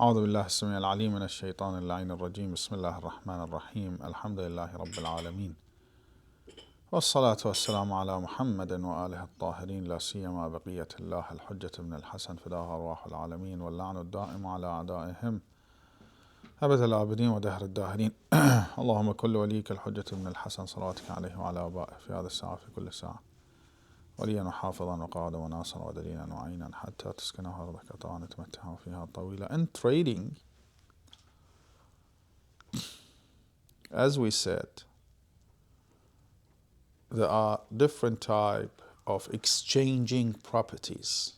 أعوذ بالله السميع العليم من الشيطان اللعين الرجيم. بسم الله الرحمن الرحيم. الحمد لله رب العالمين، والصلاة والسلام على محمد وآله الطاهرين، لا سيما بقية الله الحجة بن الحسن فداها أرواح العالمين، واللعن الدائم على أعدائهم أبد الآبدين ودهر الداهرين. اللهم كل وليك الحجة بن الحسن صلواتك عليه وعلى آبائه في هذا الساعة في كل ساعة، وليا وحافظا وقادا وناصرا ودليلا وعينا حتى تسكنها أرضك طوعا تمتعها فيها طويلا. In trading, as we said, there are different type of exchanging properties.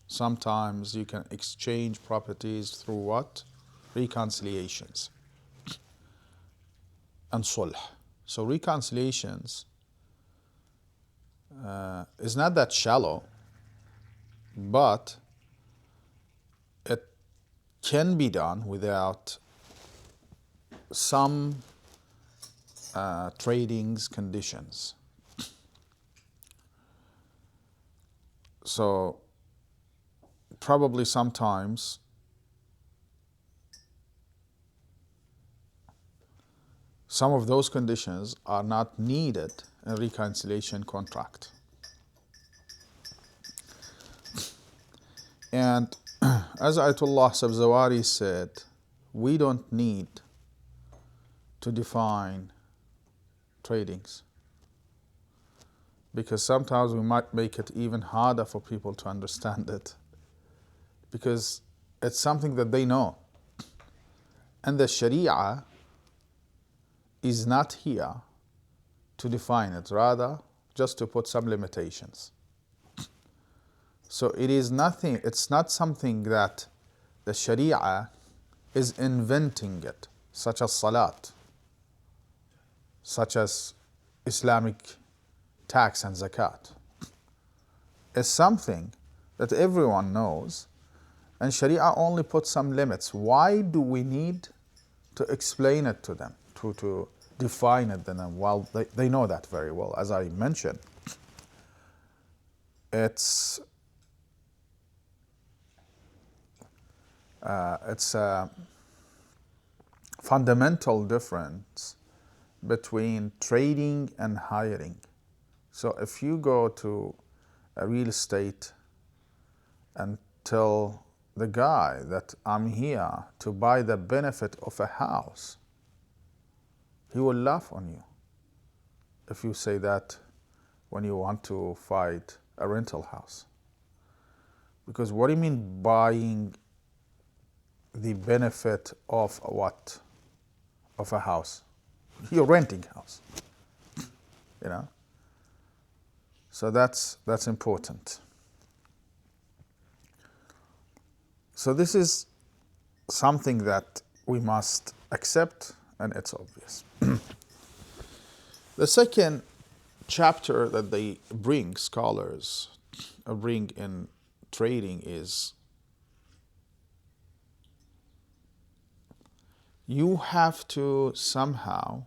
Sometimes you can exchange properties through what? Reconciliations and sulh. So reconciliations is not that shallow, but it can be done without some trading's conditions. So probably sometimes some of those conditions are not needed in reconciliation contract. And as Ayatollah Sabzawari said, we don't need to define tradings, because sometimes we might make it even harder for people to understand it, because it's something that they know. And the Sharia is not here to define it, rather just to put some limitations. So it is nothing, it's not something that the Sharia is inventing it, such as Salat, such as Islamic tax and zakat. It's something that everyone knows, and Sharia only puts some limits. Why do we need to explain it to them, to define it to them? Well, they know that very well. As I mentioned, it's a fundamental difference between trading and hiring. So if you go to a real estate and tell the guy that I'm here to buy the benefit of a house, he will laugh on you if you say that when you want to fight a rental house. Because what do you mean buying the benefit of what? Of a house. You're renting a house, you know. So that's important. So this is something that we must accept, and it's obvious. The second chapter that they bring, scholars bring in trading, is you have to somehow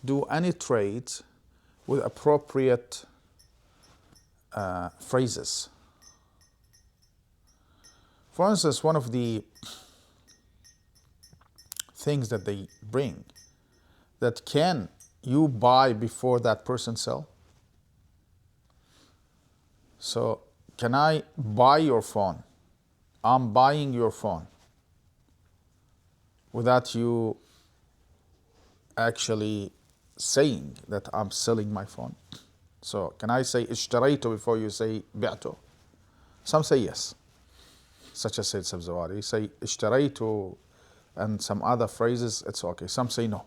do any trades with appropriate phrases. For instance, one of the things that they bring, that can you buy before that person sell? So can I buy your phone? I'm buying your phone without you actually saying that I'm selling my phone. So can I say اشتريته before you say بعته? Some say yes, such as Sayyid Sabzawari. You say اشتريته and some other phrases, it's okay. Some say no.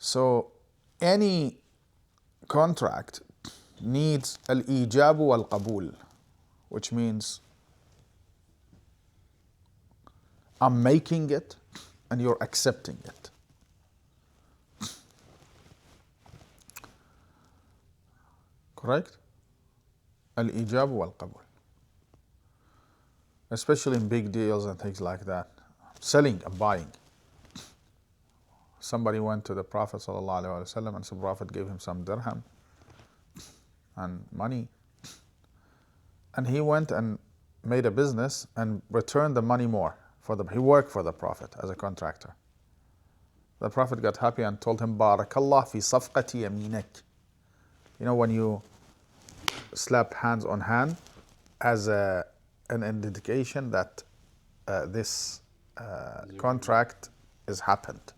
So any contract needs al-ijab wal-qabul, which means I'm making it and you're accepting it. Correct? Al-ijab wal-qabul. Especially in big deals and things like that. Selling and buying. Somebody went to the Prophet ﷺ and the Prophet gave him some dirham and money. And he went and made a business and returned the money more. He worked for the Prophet as a contractor. The Prophet got happy and told him, Barakallah fi safqati yaminik. You know, when you slap hands on hand as an indication that this contract is happened,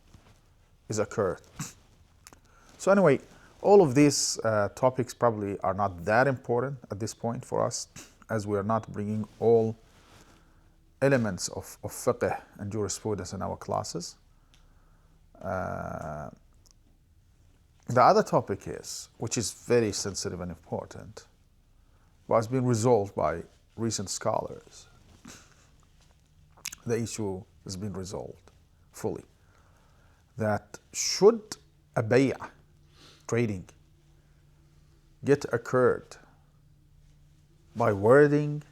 is occurred. So anyway, all of these topics probably are not that important at this point for us, as we are not bringing all elements of fiqh and jurisprudence in our classes. The other topic is, which is very sensitive and important, but has been resolved by recent scholars. The issue has been resolved fully. That should a bay'ah, trading, get occurred by wording,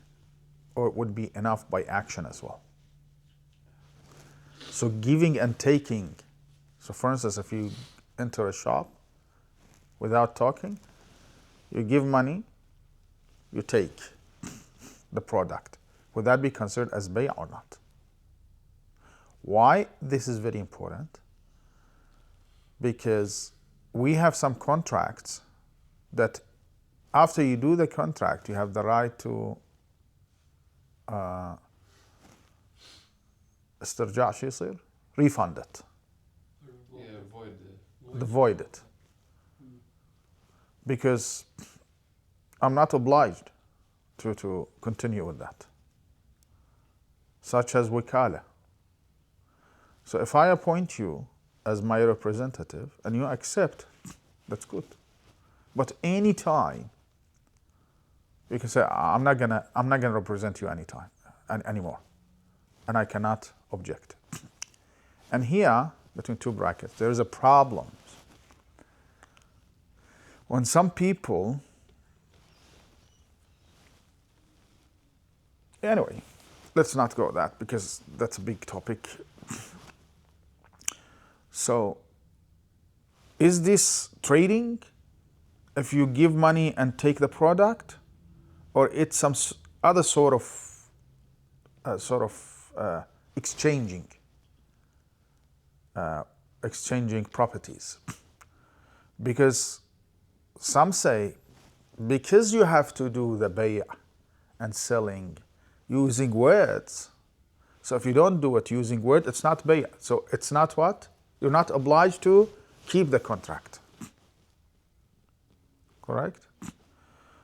or it would be enough by action as well? So giving and taking. So for instance, if you enter a shop without talking, you give money, you take the product. Would that be considered as bay' or not? Why this is very important? Because we have some contracts that after you do the contract, you have the right to استرجاع شو يصير؟ refund it. Void it. Because I'm not obliged to continue with that. Such as wakala. So if I appoint you as my representative and you accept, that's good. But any time you can say, I'm not gonna represent you anytime anymore, and I cannot object. And here, between two brackets, there is a problem. When some people, anyway, let's not go that because that's a big topic. So, is this trading if you give money and take the product, or it's some other sort of exchanging properties? Because some say, because you have to do the bay'ah and selling using words, so if you don't do it using words, it's not bay'ah. So it's not what? You're not obliged to keep the contract. Correct?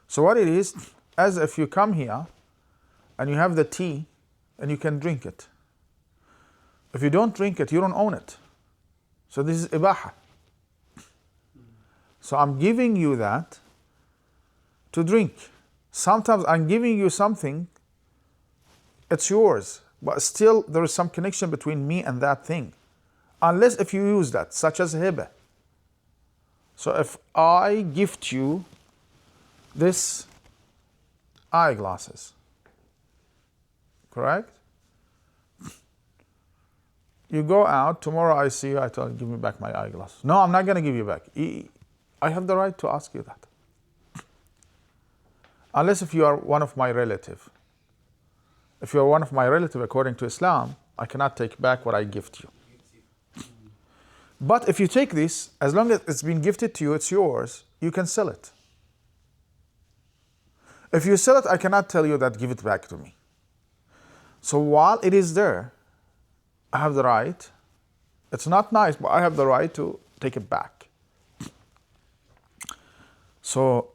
So what it is, as if you come here and you have the tea and you can drink it. If you don't drink it, you don't own it. So this is ibaha. So I'm giving you that to drink. Sometimes I'm giving you something, it's yours, but still there is some connection between me and that thing. Unless if you use that, such as hiba. So if I gift you this eyeglasses, correct? You go out, tomorrow I see you, I tell you, give me back my eyeglasses. No, I'm not going to give you back. I have the right to ask you that. Unless if you are one of my relative. If you are one of my relative, according to Islam, I cannot take back what I gift you. But if you take this, as long as it's been gifted to you, it's yours, you can sell it. If you sell it, I cannot tell you that give it back to me. So while it is there, I have the right, it's not nice, but I have the right to take it back. So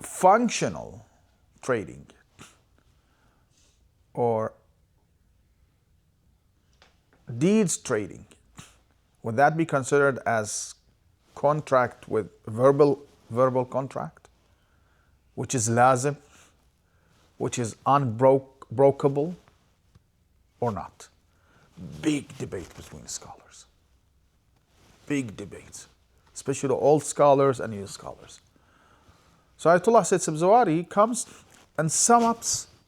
functional trading or deeds trading, would that be considered as contract with verbal contract, which is lazim, which is unbreakable, or not? Big debate between scholars. Big debates, especially the old scholars and new scholars. So Ayatollah Said Sabzawari comes and sums up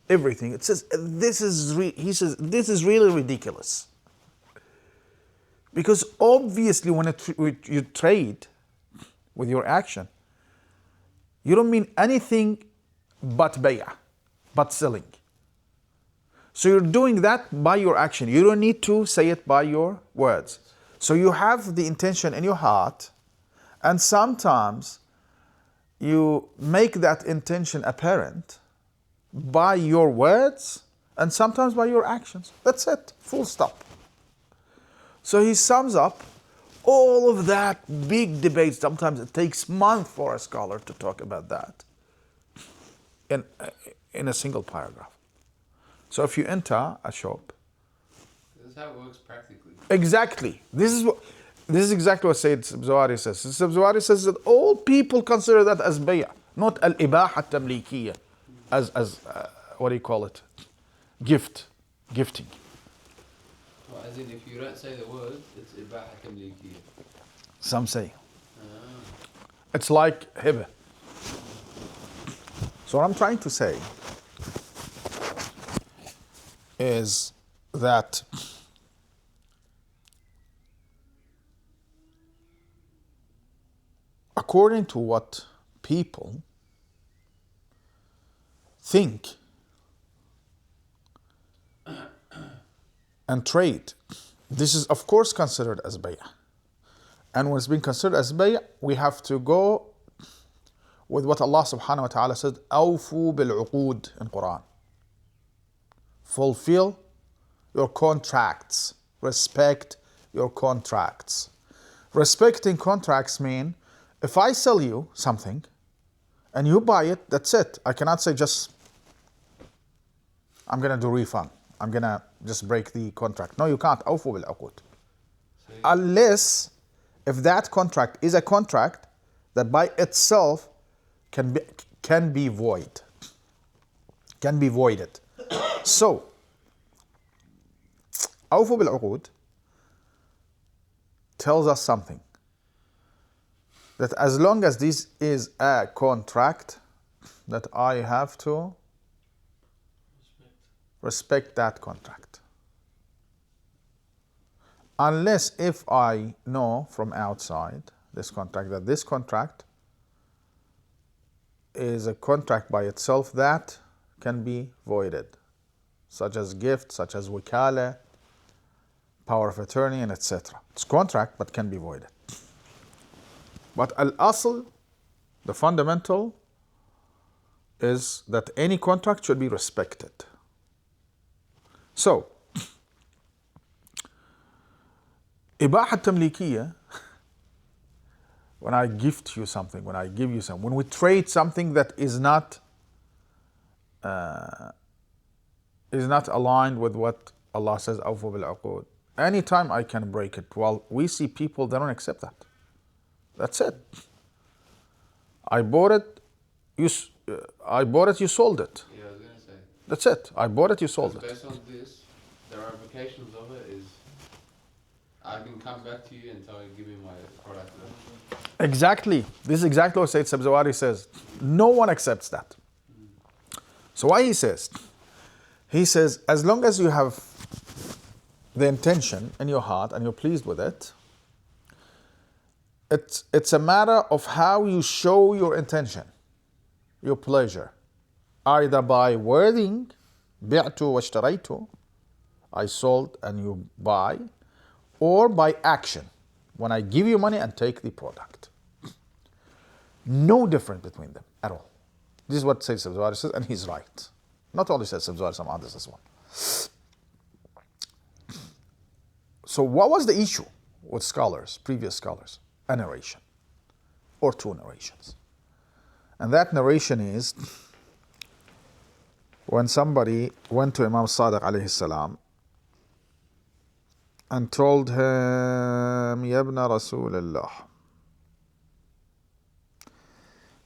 everything. It says he says this is really ridiculous. Because obviously when you trade with your action, you don't mean anything but bay'ah, but selling. So you're doing that by your action. You don't need to say it by your words. So you have the intention in your heart, and sometimes you make that intention apparent by your words and sometimes by your actions. That's it, full stop. So he sums up all of that big debate. Sometimes it takes months for a scholar to talk about that in a single paragraph. So if you enter a shop, this is how it works practically. Exactly. This is exactly what Sayyid Sabzawari says. Sabzawari says that all people consider that as bay'ah, not al-ibaha tamlikiyya, as what do you call it? Gifting. Well, as in, if you don't say the words, it's ibaha tamlikiyya. Some say. It's like hiba. So what I'm trying to say is that according to what people think and trade, this is of course considered as bay'ah. And when it's been considered as bay'ah, we have to go with what Allah subhanahu wa ta'ala said, أوفوا بالعقود in Quran. Fulfill your contracts. Respect your contracts. Respecting contracts mean if I sell you something and you buy it, that's it. I cannot say just, I'm going to do refund. I'm going to just break the contract. No, you can't. أوفوا بالعقود. Unless if that contract is a contract that by itself can be voided. So, أوفوا بالعقود tells us something. That as long as this is a contract, that I have to respect that contract. Unless if I know from outside this contract that this contract is a contract by itself that can be voided, such as gift, such as wikala, power of attorney, and etc. It's contract but can be voided. But al-asl, the fundamental, is that any contract should be respected. So, ibaha tamlikiyya, when I gift you something, when I give you something, when we trade something that is not aligned with what Allah says, awfu bil uqud. Anytime I can break it. Well, we see people, they don't accept that. That's it. I bought it, you sold it. Yeah, I was going to say. That's it. I bought it, you sold it. Based on this, the ramifications of it is I can come back to you and tell you, give me my product. Exactly. This is exactly what Sayyid Sabzawari says. No one accepts that. So why he says? He says, as long as you have the intention in your heart and you're pleased with it, it's a matter of how you show your intention, your pleasure. Either by wording, بِعْتُ وَاشْتَرَيْتُ, I sold and you buy, or by action, when I give you money and take the product. No difference between them at all. This is what Sayyid Sabzawari says, and he's right. Not only Sayyid Sabzawari, some others as well. So what was the issue with scholars, previous scholars? A narration, or two narrations. And that narration is when somebody went to Imam Sadiq alayhi salam and told him, يا ابن رسول الله,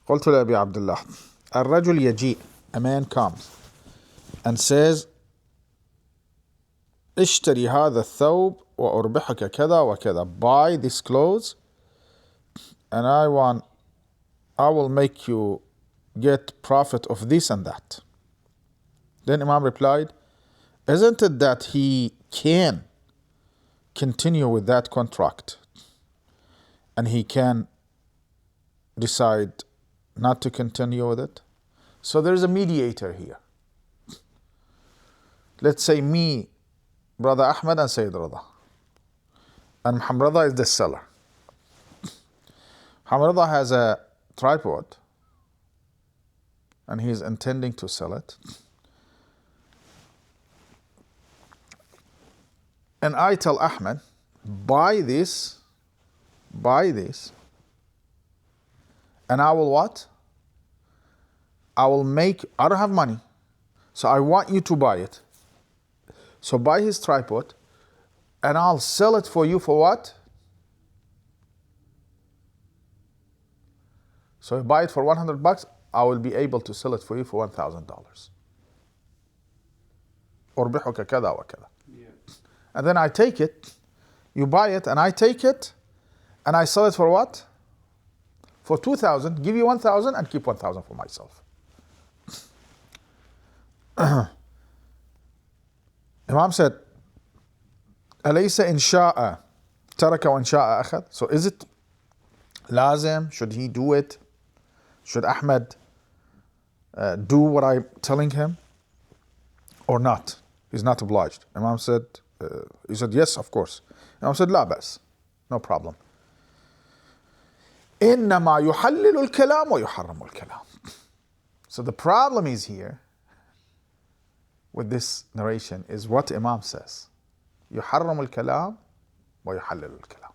قلت لأبي عبد الله, الرجل يجيء, a man comes and says, اشتري هذا الثوب وأربحك كذا وكذا, buy this clothes and I will make you get profit of this and that. Then Imam replied, isn't it that he can continue with that contract and he can decide not to continue with it? So there's a mediator here. Let's say me, Brother Ahmed, and Sayyid Rada. And Muhammad Rada is the seller. Muhammad Rada has a tripod and he's intending to sell it. And I tell Ahmed, buy this, and I will what? I don't have money, so I want you to buy it. So buy his tripod, and I'll sell it for you for what? So you buy it for $100, I will be able to sell it for you for $1,000. أربحك كذا وكذا. And then I take it, you buy it, and I take it, and I sell it for what? For 2,000, give you 1,000 and keep 1,000 for myself. Imam said, أليس إن شاء ترك وإن شاء أخذ? So is it lazim? Should he do it? Should Ahmed do what I'm telling him? Or not? He's not obliged. Imam said, he said, yes, of course. Imam said, لا بأس. No problem. إنما يحلل الكلام ويحرم الكلام. So the problem is here with this narration is what Imam says. يحرم الكلام ويحلل الكلام.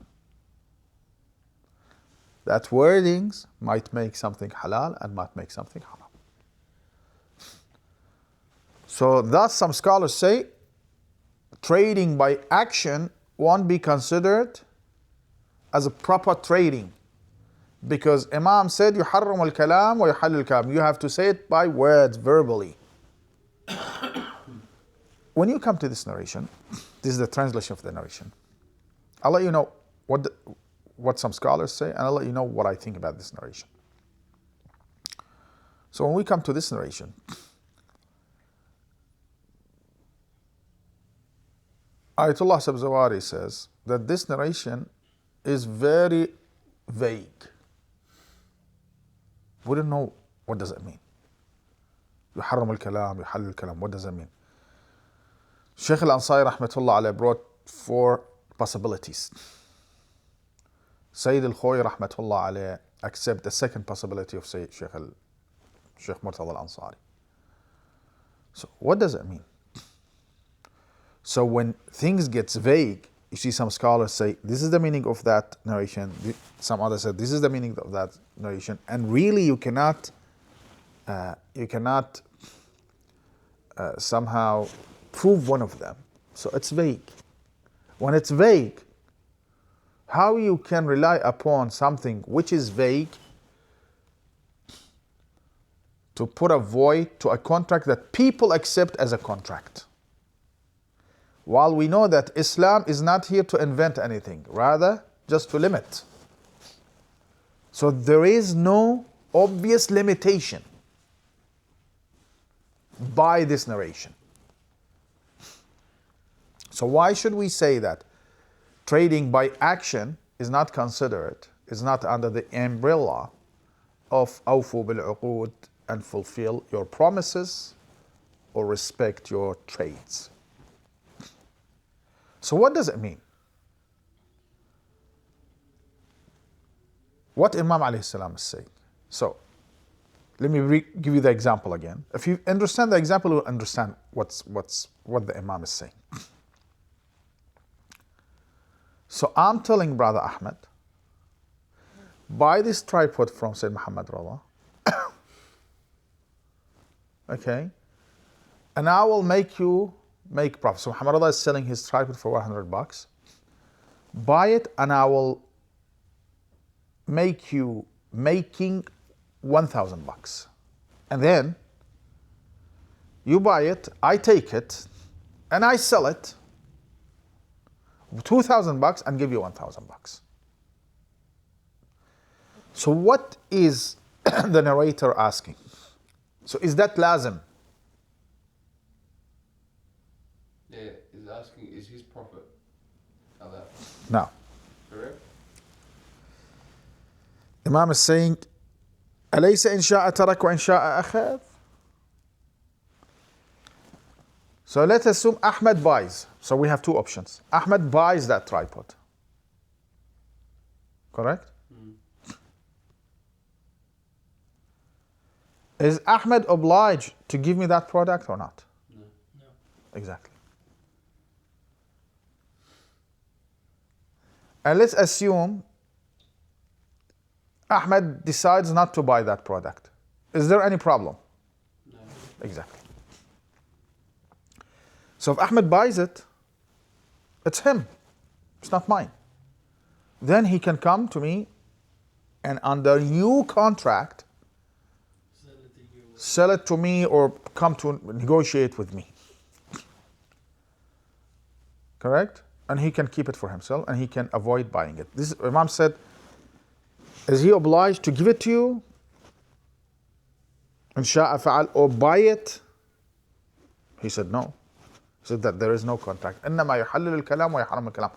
That wordings might make something halal and might make something haram. So thus some scholars say trading by action won't be considered as a proper trading, because Imam said يحرم الكلام ويحلل الكلام. You have to say it by words, verbally. When you come to this narration, this is the translation of the narration. I'll let you know what some scholars say, and I'll let you know what I think about this narration. So when we come to this narration, Ayatollah Sabzawari says that this narration is very vague. We don't know what does it mean. يحرم الكلام يحلل الكلام. What does that mean? Sheikh al-Ansari rahmatullah alayhi brought 4 possibilities. Sayyid al-Khoy rahmatullah alayhi accept the second possibility of Sheikh Murtada al-Ansari. So what does it mean? So when things gets vague, you see some scholars say this is the meaning of that narration, some others say this is the meaning of that narration, and really you cannot somehow prove one of them. So it's vague. When it's vague, how you can rely upon something which is vague to put a void to a contract that people accept as a contract? While we know that Islam is not here to invent anything, rather just to limit. So there is no obvious limitation by this narration. So why should we say that trading by action is not considered, is not under the umbrella of أوفوا بالعقود and fulfill your promises or respect your trades? So what does it mean? What Imam alayhi salam is saying. So let me give you the example again. If you understand the example, you'll understand what the Imam is saying. So I'm telling Brother Ahmed, buy this tripod from Sayyid Muhammad Rada, okay, and I will make profit. So Muhammad Rada is selling his tripod for $100. Buy it, and I will make you making $1,000. And then you buy it, I take it, and I sell it $2,000 and give you $1,000. So what is the narrator asking? So is that lazim? Yeah, he's asking, is his profit halal? No. Correct? Imam is saying, أليس إن شاء ترك وإن شاء أخذ? So let's assume Ahmed buys. So we have two options. Ahmed buys that tripod. Correct? Is Ahmed obliged to give me that product or not? No. Exactly. And let's assume Ahmed decides not to buy that product. Is there any problem? No. Exactly. So if Ahmed buys it, it's him. It's not mine. Then he can come to me and under new contract, sell it to me or come to negotiate with me. Correct? And he can keep it for himself and he can avoid buying it. This Imam said, is he obliged to give it to you? In sha'a fa'al, or buy it? He said no. He said that there is no contract. إنما يحلل الكلام ويحرم الكلام.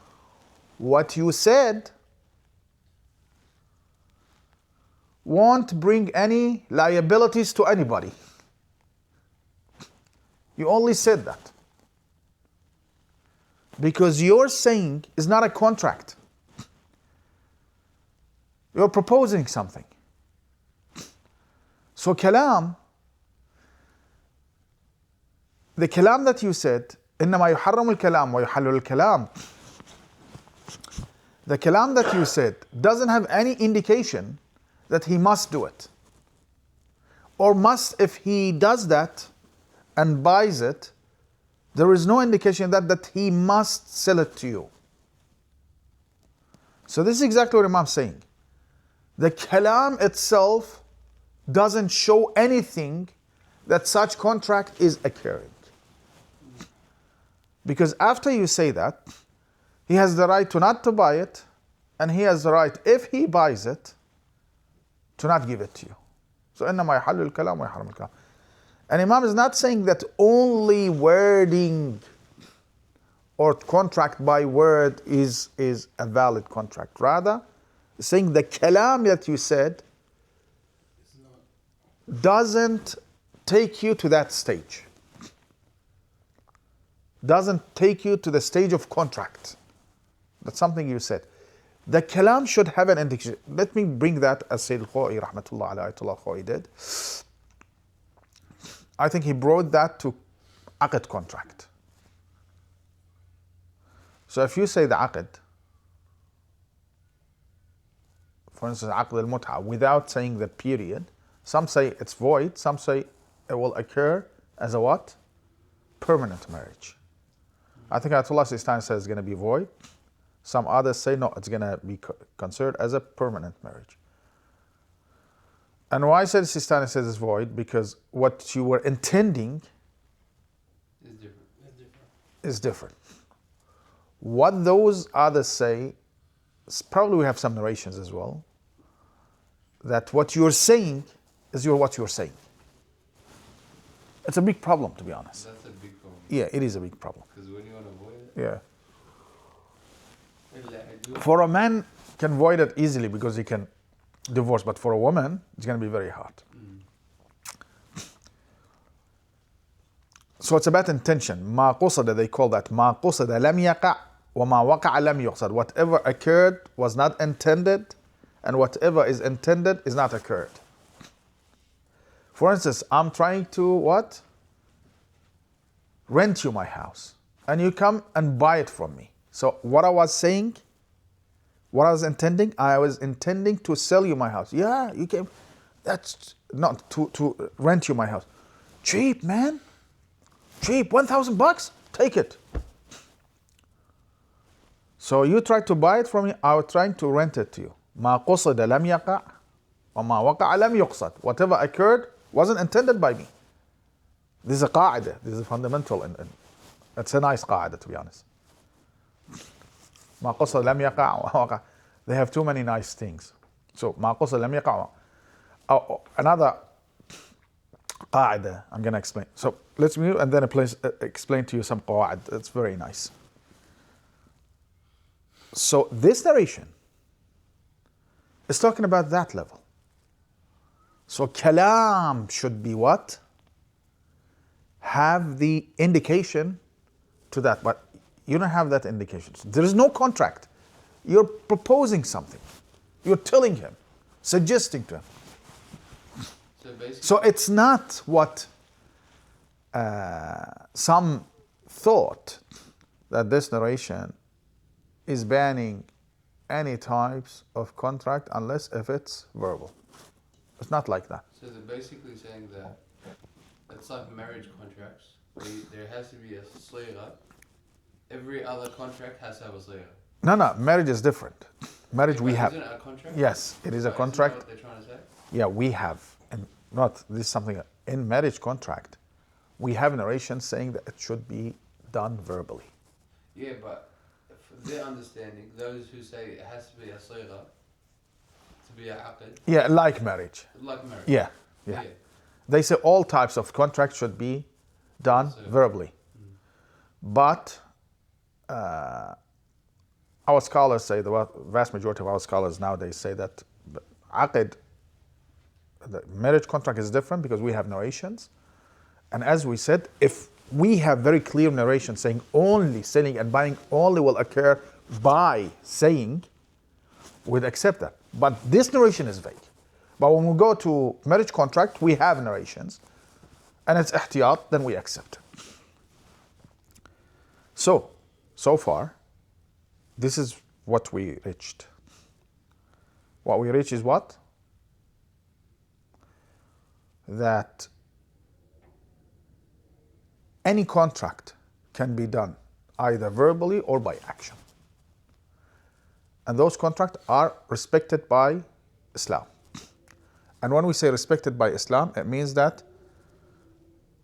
What you said won't bring any liabilities to anybody. You only said that. Because your saying is not a contract. You're proposing something. So kalam, the kalam that you said, إنما يحرم الكلام ويحلل الكلام. The kalam that you said doesn't have any indication that he must do it. Or must, if he does that and buys it, there is no indication that he must sell it to you. So this is exactly what Imam's saying. The kalam itself doesn't show anything that such contract is occurring. Because after you say that, he has the right to not to buy it, and he has the right, if he buys it, to not give it to you. So إنما يحل الكلام ويحرم الكلام. And Imam is not saying that only wording or contract by word is a valid contract. Rather, saying the kalam that you said doesn't take you to that stage. Doesn't take you to the stage of contract. That's something you said. The kalam should have an indication. Let me bring that as Sayyid al-Khawa'i, rahmatullah alayhi, Ayatollah al-Khawa'i did. I think he brought that to aqd contract. So if you say the aqd, for instance, aqd al-mut'a, without saying the period, some say it's void, some say it will occur as a what? Permanent marriage. I think Ayatollah Sistani says it's going to be void. Some others say no, it's going to be considered as a permanent marriage. And why said Sistani says it's void? Because what you were intending is different. What those others say, probably we have some narrations as well, that what you're saying is what you're saying. It's a big problem, to be honest. That's a big problem. Yeah, it is a big problem. Because when you want to avoid it, Yeah. For a man can void it easily because he can divorce, but for a woman, it's going to be very hard. So it's about intention. ما قصد, they call that ما قصد لم يقع وما وقع لم يقصد. Whatever occurred was not intended, and whatever is intended is not occurred. For instance, I'm trying to what? Rent you my house, and you come and buy it from me. So what I was saying, what I was intending to sell you my house. Yeah, you can. That's not to rent you my house. Cheap, man. Cheap, $1,000. Take it. So you tried to buy it from me. I was trying to rent it to you. ما قصد لم يقع وما وقع لم يقصد. Whatever occurred wasn't intended by me. This is a qaida. This is fundamental, and it's a nice qaida, to be honest. ما قصد لم يقع وقع. They have too many nice things. So ما قصد لم يقع. Another qaida I'm going to explain. So let's move and then explain to you some qawaid. It's very nice. So this narration is talking about that level. So kalam should be what? have the indication to that, but you don't have that indication. So there is no contract. You're proposing something. You're telling him, suggesting to him. So basically, So it's not what some thought, that this narration is banning any types of contract unless if it's verbal. It's not like that. so they're basically saying that it's like marriage contracts. There has to be a sliga. Every other contract has to have a sliga. No, marriage is different. Marriage we But have. Isn't it a contract? Yes, it is a But contract. Isn't that what they're trying to say? Yeah, we have, and not this is something in marriage contract. We have narration saying that it should be done verbally. Yeah, but for their understanding, those who say it has to be a sliga, to be a aqd, Yeah, like marriage. like marriage. Yeah. They say all types of contracts should be done verbally. But our scholars say, the vast majority of our scholars nowadays say that aqd, the marriage contract is different because we have narrations. And as we said, if we have very clear narration saying only selling and buying only will occur by saying, we'd accept that. But this narration is vague. But when we go to marriage contract, we have narrations, and it's ihtiyat, then we accept it. So far, this is what we reached. What we reach is what? That any contract can be done either verbally or by action. And those contracts are respected by Islam. And when we say respected by Islam, it means that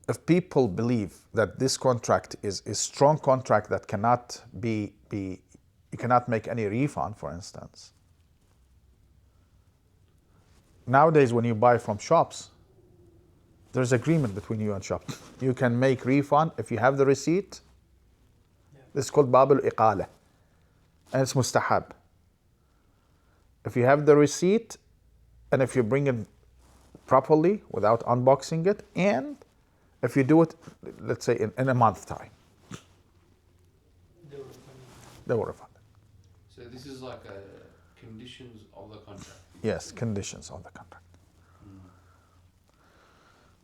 if people believe that this contract is a strong contract that cannot be you cannot make any refund, for instance. Nowadays, when you buy from shops, there's agreement between you and shop. You can make refund if you have the receipt. This is called Bab al-Iqala, and it's mustahab. If you have the receipt, and if you bring it properly without unboxing it, and if you do it, let's say in a month time, they will refund it. So this is like conditions of the contract. Yes, conditions of the contract.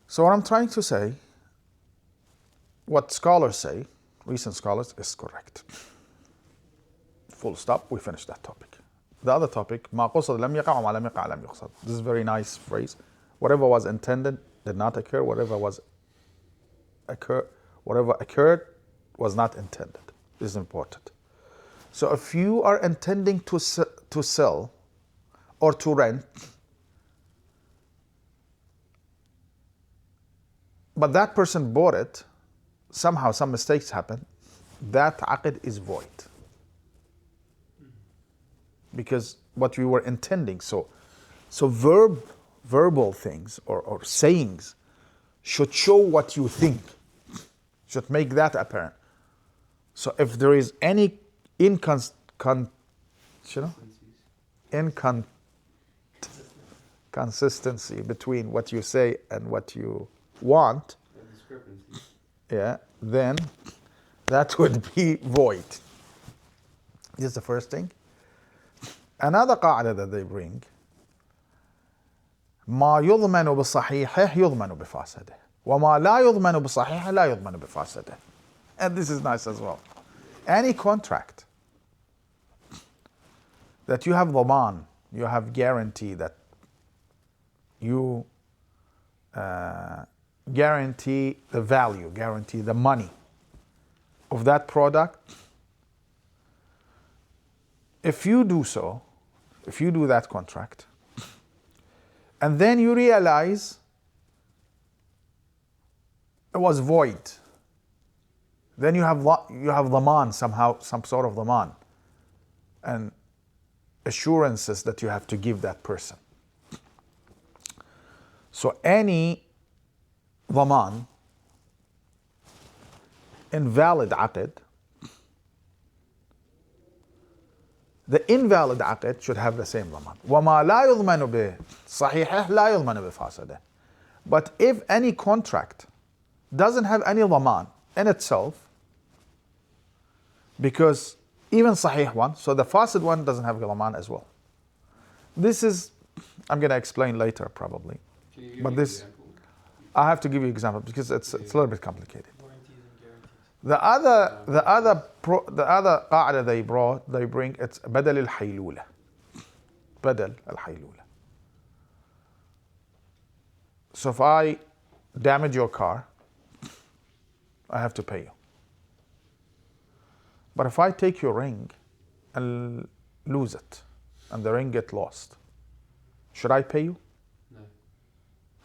So what I'm trying to say, what scholars say, recent scholars, is correct. Full stop, we finished that topic. The other topic, ما قصد لم يقع وما لم يقع لم يقصد. This is a very nice phrase. Whatever was intended did not occur. Whatever occurred was not intended. This is important. So if you are intending to sell or to rent, but that person bought it, somehow some mistakes happen, that aqd is void. Because what we were intending, so verbal things or sayings should show what you think, should make that apparent. So if there is any inconsistency between what you say and what you want, then that would be void. This is the first thing. Another قاعدة that they bring, ما يضمن بصحيحه يضمن بفاسده وما لا يضمن بصحيحه لا يضمن بفاسده. And this is nice as well. Any contract that you have ضمان, you have guarantee that you guarantee the value, guarantee the money of that product. If you do so, if you do that contract, and then you realize it was void, then you have dhaman somehow, some sort of dhaman, and assurances that you have to give that person. So any dhaman, invalid aqd, the invalid aqd should have the same dhaman. وَمَا لَا يُضْمَنُ بِصَحِيحِهِ لَا يُضْمَنُ بِفَاسِدِهِ. But if any contract doesn't have any ضمان in itself, because even Sahih one, so the fasid one doesn't have ضمان as well. This is, I'm going to explain later probably. Can you give But me this, an example? I have to give you an example because it's a little bit complicated. Warranties and guarantees. The other قاعدة they bring, it's بدل الحيلولة. بدل الحيلولة. So if I damage your car, I have to pay you. But if I take your ring and lose it, and the ring get lost, should I pay you? No.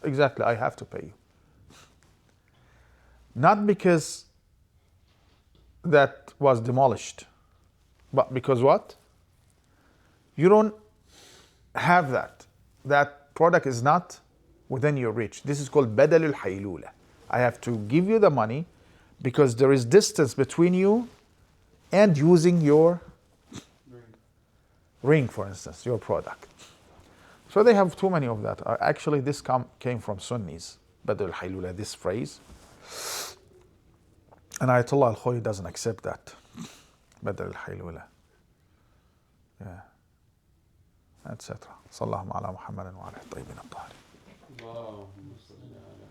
Exactly, I have to pay you. Not because that was demolished, but because what? You don't have that. That product is not within your reach. This is called بدل الحيلولة. I have to give you the money because there is distance between you and using your ring, for instance, your product. So they have too many of that. Actually, this came from Sunnis, بدل الحيلولة, this phrase. And Ayatollah Al-Khoy doesn't accept that. بدل الحيلولة. Yeah. Etc. صلى الله على محمد وعلى الطيبين الطاهرين. اللهم صل على